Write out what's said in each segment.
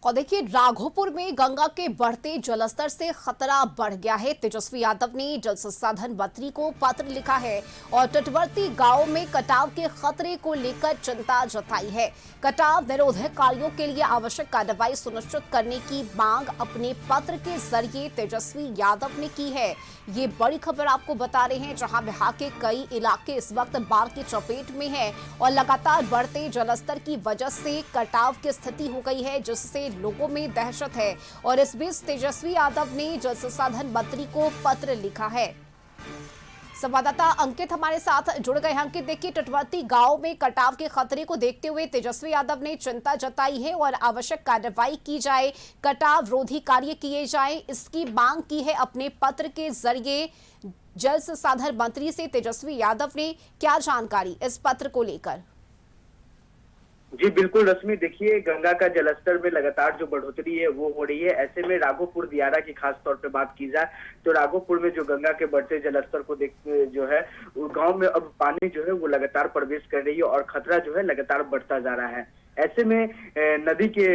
और देखिए, राघोपुर में गंगा के बढ़ते जलस्तर से खतरा बढ़ गया है। तेजस्वी यादव ने जल संसाधन मंत्री को पत्र लिखा है और तटवर्ती गांव में कटाव के खतरे को लेकर चिंता जताई है। कटाव निरोधक कार्यों के लिए आवश्यक कार्रवाई सुनिश्चित करने की मांग अपने पत्र के जरिए तेजस्वी यादव ने की है। ये बड़ी खबर आपको बता रहे हैं, जहां बिहार के कई इलाके इस वक्त बाढ़ की चपेट में हैं और लगातार बढ़ते जलस्तर की वजह से कटाव की स्थिति हो गई है, जिससे लोगों में दहशत है। और इस बीच तेजस्वी यादव ने जल संसाधन मंत्री को पत्र लिखा है। संवाददाता अंकित हमारे साथ जुड़ गए हैं। अंकित, देखिए, तटवर्ती गांव में कटाव के खतरे को देखते हुए तेजस्वी यादव ने चिंता जताई है और आवश्यक कार्रवाई की जाए, कटाव रोधी कार्य किए जाए, इसकी मांग की है अपने पत्र के जरिए जल संसाधन मंत्री से। तेजस्वी यादव ने क्या जानकारी इस पत्र को लेकर? जी बिल्कुल रश्मि, देखिए, गंगा का जलस्तर में लगातार जो बढ़ोतरी है वो हो रही है। ऐसे में राघोपुर दियारा की खास तौर पे बात की जाए तो राघोपुर में जो गंगा के बढ़ते जलस्तर को देखते जो है गांव में अब पानी जो है वो लगातार प्रवेश कर रही है और खतरा जो है लगातार बढ़ता जा रहा है। ऐसे में नदी के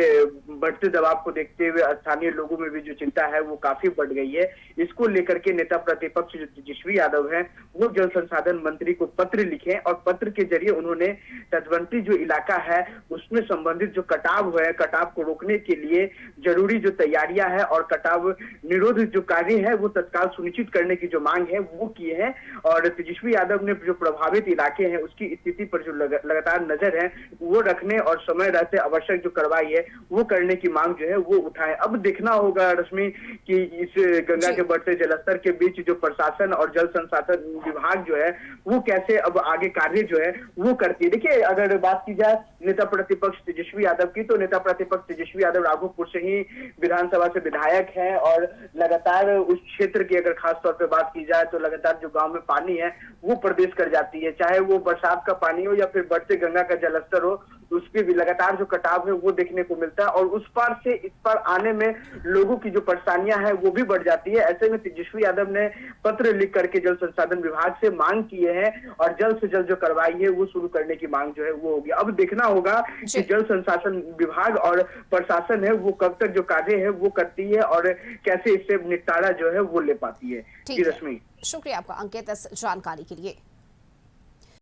बढ़ते दबाव को देखते हुए स्थानीय लोगों में भी जो चिंता है वो काफी बढ़ गई है। इसको लेकर के नेता प्रतिपक्ष जो तेजस्वी यादव हैं वो जल संसाधन मंत्री को पत्र लिखे और पत्र के जरिए उन्होंने तटवर्ती जो इलाका है उसमें संबंधित जो कटाव है, कटाव को रोकने के लिए जरूरी जो तैयारियां है और कटाव निरोध जो कार्य है वो तत्काल सुनिश्चित करने की जो मांग है वो किए हैं। और तेजस्वी यादव ने जो प्रभावित इलाके हैं उसकी स्थिति पर जो लगातार नजर है वो रखने और समय रहते आवश्यक जो कार्रवाई है वो करने की मांग जो है वो उठाए। अब देखना होगा रश्मि कि इस गंगा के बढ़ते जलस्तर के बीच जो प्रशासन और जल संसाधन विभाग जो है वो कैसे अब आगे कार्य जो है वो करती है। देखिए, अगर बात की जाए नेता प्रतिपक्ष तेजस्वी यादव की, तो नेता प्रतिपक्ष तेजस्वी यादव राघोपुर से ही विधानसभा से विधायक है और लगातार उस क्षेत्र की अगर खास तौर पर बात की जाए तो लगातार जो गांव में पानी है वो प्रवेश कर जाती है, चाहे वो बरसात का पानी हो या फिर बढ़ते गंगा का जलस्तर हो, उसके भी लगातार जो कटाव है वो देखने को मिलता है और उस पार से इस पार आने में लोगों की जो परेशानियां हैं वो भी बढ़ जाती है। ऐसे में तेजस्वी यादव ने पत्र लिख करके जल संसाधन विभाग से मांग किए हैं और जल्द से जल्द जो कार्रवाई है वो शुरू करने की मांग जो है वो होगी। अब देखना होगा कि जल संसाधन विभाग और प्रशासन है वो कब तक जो कार्य है वो करती है और कैसे इससे निपटारा जो है वो ले पाती है। जी रश्मि, शुक्रिया आपका अंकित इस जानकारी के लिए।